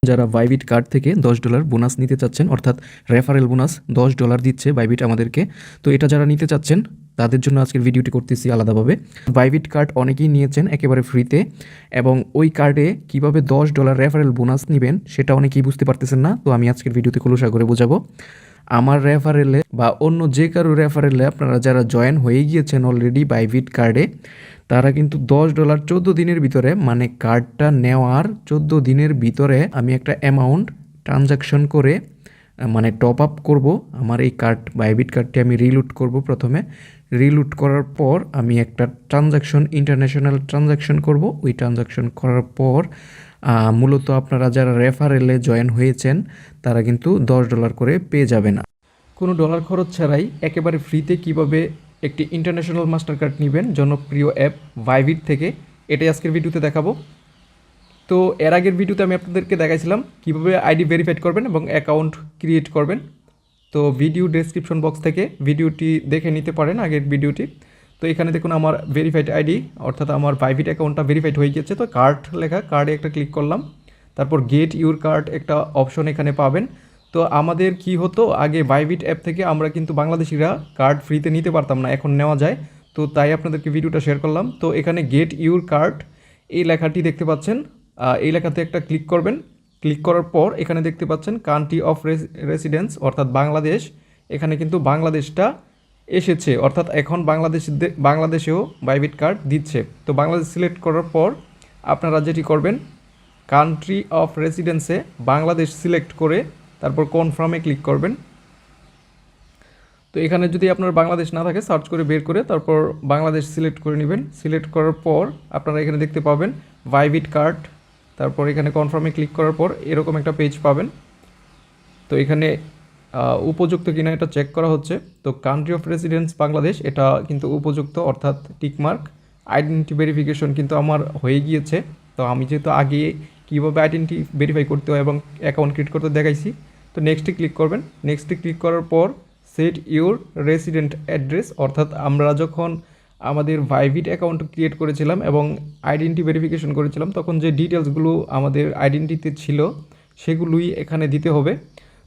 যারা Bybit card থেকে $10 bonus নিতে চাচ্ছেন, অর্থাৎ রেফারেল বোনাস $10 দিচ্ছে বাইবিট আমাদেরকে। তো এটা যারা নিতে চাচ্ছেন তাদের জন্য আজকের ভিডিওটি করতেছি আলাদাভাবে। বাইবিট কার্ড অনেকেই নিয়েছেন একেবারে ফ্রিতে, এবং ওই কার্ডে কীভাবে $10 রেফারেল বোনাস নেবেন সেটা অনেকেই বুঝতে পারতেছেন না। তো আমি আজকের ভিডিওতে খোলসা করে বোঝাবো। আমার রেফারেলে বা অন্য যে কারো রেফারেলে আপনারা যারা জয়েন হয়ে গিয়েছেন অলরেডি বাইবিট কার্ডে, তারা কিন্তু $10 14 দিনের ভিতরে, মানে কার্ডটা নেওয়ার 14 দিনের ভিতরে আমি একটা অ্যামাউন্ট ট্রানজাকশন করে, মানে টপ আপ করব আমার এই কার্ড, বাইবিট কার্ডটি আমি রিলুট করব। প্রথমে রিলুট করার পর আমি একটা ট্রানজাকশন, ইন্টারন্যাশনাল ট্রানজাকশন করব। ওই ট্রানজাকশন করার পর মূলত আপনারা যারা রেফারেলে জয়েন হয়েছেন তারা কিন্তু $10 করে পেয়ে যাবেন। কোনো ডলার খরচ ছাড়াই একেবারে ফ্রিতে কিভাবে একটি ইন্টারন্যাশনাল মাস্টার কার্ড নেবেন জনপ্রিয় অ্যাপ বাইবিট থেকে, এটাই আজকের ভিডিওতে দেখাবো। তো এর আগের ভিডিওতে আমি আপনাদেরকে দেখাইছিলাম কীভাবে আইডি ভেরিফাইড করবেন এবং অ্যাকাউন্ট ক্রিয়েট করবেন। তো ভিডিও ডেসক্রিপশন বক্স থেকে ভিডিওটি দেখে নিতে পারেন, আগের ভিডিওটি। তো এখানে দেখুন আমার ভেরিফাইড আইডি, অর্থাৎ আমার বাইবিট অ্যাকাউন্টটা ভেরিফাইড হয়ে গেছে। তো কার্ড লেখা, কার্ডে একটা ক্লিক করলাম, তারপর গেট ইউর কার্ড একটা অপশন এখানে পাবেন। তো আমাদের কি হতো, আগে বাইবিট অ্যাপ থেকে আমরা কিন্তু বাংলাদেশিরা কার্ড ফ্রিতে নিতে পারতাম না, এখন নেওয়া যায়। তো তাই আপনাদেরকে ভিডিওটা শেয়ার করলাম। তো এখানে গেট ইউর কার্ড এই লেখাটি দেখতে পাচ্ছেন, এই লেখাতে একটা ক্লিক করবেন। ক্লিক করার পর এখানে দেখতে পাচ্ছেন কান্ট্রি অফ রেসিডেন্স, অর্থাৎ বাংলাদেশ। এখানে কিন্তু বাংলাদেশটা এসেছে, অর্থাৎ এখন বাংলাদেশেও বাইবিট কার্ড দিচ্ছে। তো বাংলাদেশ সিলেক্ট করার পর আপনারা যেটি করবেন, কান্ট্রি অফ রেসিডেন্সে বাংলাদেশ সিলেক্ট করে তারপর কনফার্মে ক্লিক করবেন। তো এখানে যদি আপনার বাংলাদেশ না থাকে সার্চ করে বের করে তারপর বাংলাদেশ সিলেক্ট করে নেবেন। সিলেক্ট করার পর আপনারা এখানে দেখতে পাবেন বাইবিট কার্ড, তারপর এখানে কনফার্মে ক্লিক করার পর এরকম একটা পেজ পাবেন। তো এখানে উপযুক্ত কিনা এটা চেক করা হচ্ছে। তো কান্ট্রি অফ রেসিডেন্স বাংলাদেশ এটা কিন্তু উপযুক্ত, অর্থাৎ টিকমার্ক। আইডেন্টি ভেরিফিকেশন কিন্তু আমার হয়ে গিয়েছে। তো আমি যেহেতু আগে কীভাবে আইডেন্টি ভেরিফাই করতে হয় এবং অ্যাকাউন্ট ক্রিয়েট করতে দেখাইছি, তো নেক্সটে ক্লিক করবেন। নেক্সটে ক্লিক করার পর সেট ইউর রেসিডেন্ট অ্যাড্রেস, অর্থাৎ আমরা যখন আমাদের বাইবিট অ্যাকাউন্ট ক্রিয়েট করেছিলাম এবং আইডেন্টি ভেরিফিকেশন করেছিলাম, তখন যে ডিটেলসগুলো আমাদের আইডেন্টিতে ছিল সেগুলোই এখানে দিতে হবে।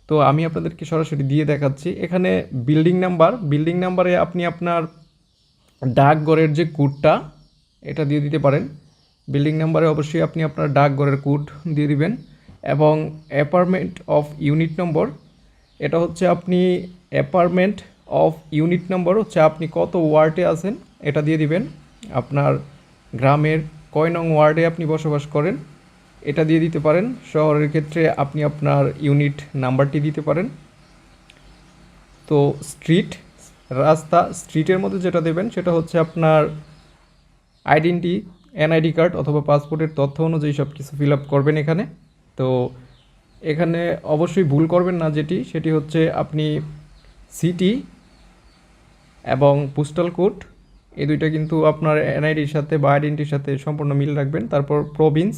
তো আমি আপনাদেরকে সরাসরি দিয়ে দেখাচ্ছি। এখানে বিল্ডিং নাম্বারে আপনি আপনার ডাকঘরের যে কোডটা এটা দিয়ে দিতে পারেন। বিল্ডিং নাম্বারে অবশ্যই আপনি আপনার ডাকঘরের কোড দিয়ে দিবেন। এবং অ্যাপার্টমেন্ট অফ ইউনিট নম্বর, এটা হচ্ছে আপনি অ্যাপার্টমেন্ট অফ ইউনিট নম্বর হচ্ছে আপনি কত ওয়ার্ডে আছেন এটা দিয়ে দিবেন। আপনার গ্রামের কয় নং ওয়ার্ডে আপনি বসবাস করেন এটা দিয়ে দিতে পারেন। শহরের ক্ষেত্রে আপনি আপনার ইউনিট নাম্বারটি দিতে পারেন। তো রাস্তা, স্ট্রিটের মধ্যে যেটা দেবেন সেটা হচ্ছে আপনার আইডেন্টি, এনআইডি কার্ড অথবা পাসপোর্টের তথ্য অনুযায়ী সব কিছু ফিল আপ করবেন এখানে। তো এখানে অবশ্যই ভুল করবেন না, সেটি হচ্ছে আপনি সিটি এবং পোস্টাল কোড এই দুইটা কিন্তু আপনার এনআইডির সাথে বা আইডেন্টির সাথে সম্পূর্ণ মিল রাখবেন। তারপর প্রভিন্স,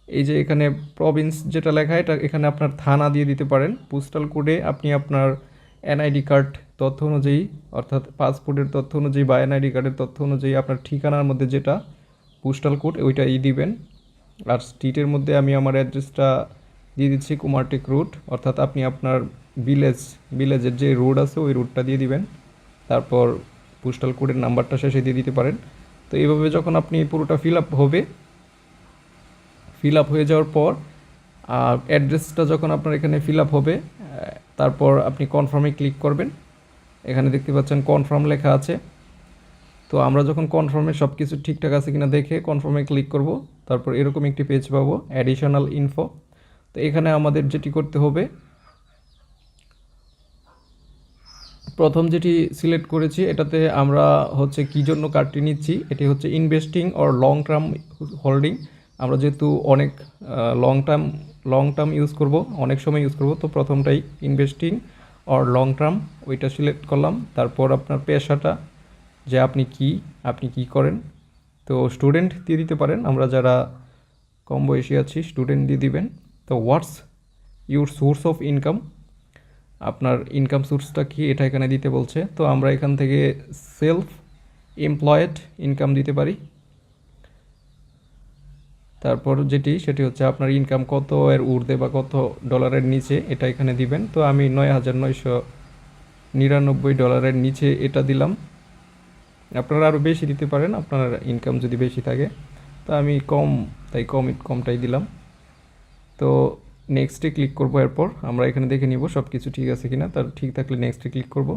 এই যে এখানে প্রভিন্স যেটা লেখা এটা এখানে আপনার থানা দিয়ে দিতে পারেন। পোস্টাল কোডে আপনি আপনার এনআইডি কার্ড তথ্য অনুযায়ী, অর্থাৎ পাসপোর্টের তথ্য অনুযায়ী বা এনআইডি কার্ডের তথ্য অনুযায়ী আপনার ঠিকানার মধ্যে যেটা পোস্টাল কোড ওইটাই দিবেন। আর স্ট্রিটের মধ্যে আমি আমার অ্যাড্রেসটা দিয়ে দিচ্ছি কুমারটেক রোড, অর্থাৎ আপনি আপনার ভিলেজের যে রোড আছে ওই রোডটা দিয়ে দিবেন। তারপর পোস্টাল কোডের নাম্বারটা শেষে দিয়ে দিতে পারেন। তো এইভাবে যখন আপনি পুরোটা ফিল আপ হয়ে যাওয়ার পর অ্যাড্রেসটা যখন আপনার এখানে ফিল আপ হবে, তারপর আপনি কনফার্মে ক্লিক করবেন। এখানে দেখতে পাচ্ছেন কনফার্ম লেখা আছে। তো আমরা যখন কনফার্মে সব কিছু ঠিকঠাক আছে কিনা দেখে কনফার্মে ক্লিক করব, তারপর এরকম একটি পেজ পাবো, অ্যাডিশনাল ইনফো। তো এখানে আমাদের যেটি করতে হবে, প্রথম যেটি সিলেক্ট করেছি এটাতে আমরা হচ্ছে কী জন্য কার্ডটি নিচ্ছি, এটি হচ্ছে investing or long term holding. আমরা যেহেতু অনেক লং টার্ম ইউজ করব, অনেক সময় ইউজ করব, তো প্রথমটাই ইনভেস্টিং অর লং টার্ম ওইটা সিলেক্ট করলাম। তারপর আপনার পেশাটা, যে আপনি কি করেন। তো স্টুডেন্ট দিয়ে দিতে পারেন, আমরা যারা কম বয়সী আছি স্টুডেন্ট দিয়ে দিবেন। তো what's your source of income, আপনার ইনকাম সোর্সটা কি এটা এখানে দিতে বলছে। তো আমরা এখান থেকে সেলফ এমপ্লয়েড ইনকাম দিতে পারি। তারপর সেটি হচ্ছে আপনার ইনকাম কত এর ঊর্ধ্বে বা কত ডলারের নিচে এটা এখানে দিবেন। তো আমি $9,999 নিচে এটা দিলাম। আপনারা আরও বেশি দিতে পারেন আপনার ইনকাম যদি বেশি থাকে। তো আমি তাই কমটাই দিলাম। তো নেক্সটে ক্লিক করব। এরপর আমরা এখানে দেখে নিব সব কিছু ঠিক আছে কিনা। তার ঠিক থাকলে নেক্সটে ক্লিক করব।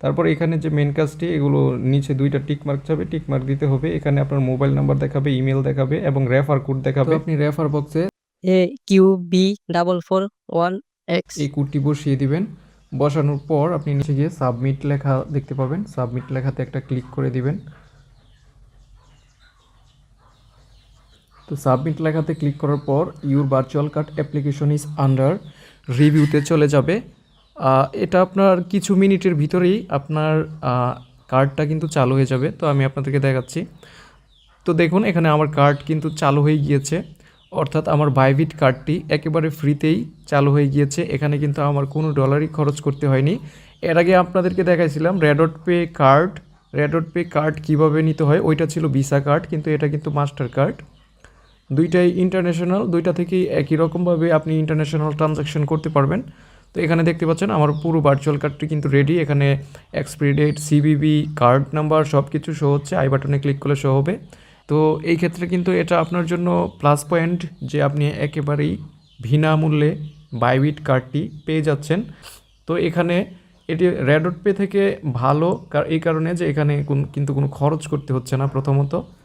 তারপর এখানে যে মেন কাজটি, এগুলো নিচে 2টা টিক মার্ক যাবে, টিক মার্ক দিতে হবে। এখানে আপনার মোবাইল নাম্বার দেখাবে, ইমেল দেখাবে এবং রেফার কোড দেখাবে। আপনি রেফার বক্সে AQB411X এই কোডটি বসিয়ে দিবেন। বসানোর পর আপনি নিচে গিয়ে সাবমিট লেখা দেখতে পাবেন, সাবমিট লেখাতে একটা ক্লিক করে দিবেন। তো সাবমিট লেখাতে ক্লিক করার পর your virtual card application is under রিভিউতে চলে যাবে। এটা আপনার কিছু মিনিটের ভিতরেই আপনার কার্ডটা কিন্তু চালু হয়ে যাবে। তো আমি আপনাদেরকে দেখাচ্ছি। তো দেখুন এখানে আমার কার্ড কিন্তু চালু হয়ে গিয়েছে, অর্থাৎ আমার বাইবিট কার্ডটি একেবারে ফ্রিতেই চালু হয়ে গিয়েছে। এখানে কিন্তু আমার কোনো ডলারই খরচ করতে হয়নি। এর আগে আপনাদেরকে দেখাইছিলাম রেডট পে কার্ড কীভাবে নিতে হয়, ওইটা ছিল ভিসা কার্ড, কিন্তু এটা কিন্তু মাস্টার কার্ড। দুইটাই ইন্টারন্যাশনাল, দুইটা থেকেই একই রকমভাবে আপনি ইন্টারন্যাশনাল ট্রানজ্যাকশন করতে পারবেন। তো এখানে দেখতে পাচ্ছেন আমার পুরো ভার্চুয়াল কার্ডটি কিন্তু রেডি। এখানে expiry date, CVV, card number সব কিছু শো হচ্ছে। আই বাটনে ক্লিক করলে শো হবে। তো এই ক্ষেত্রে কিন্তু এটা আপনার জন্য প্লাস পয়েন্ট যে আপনি একেবারেই বিনামূল্যে বাইবিট কার্ডটি পেয়ে যাচ্ছেন। তো এখানে এটি রেডট পে থেকে ভালো এই কারণে যে এখানে কিন্তু কোনো খরচ করতে হচ্ছে না প্রথমত।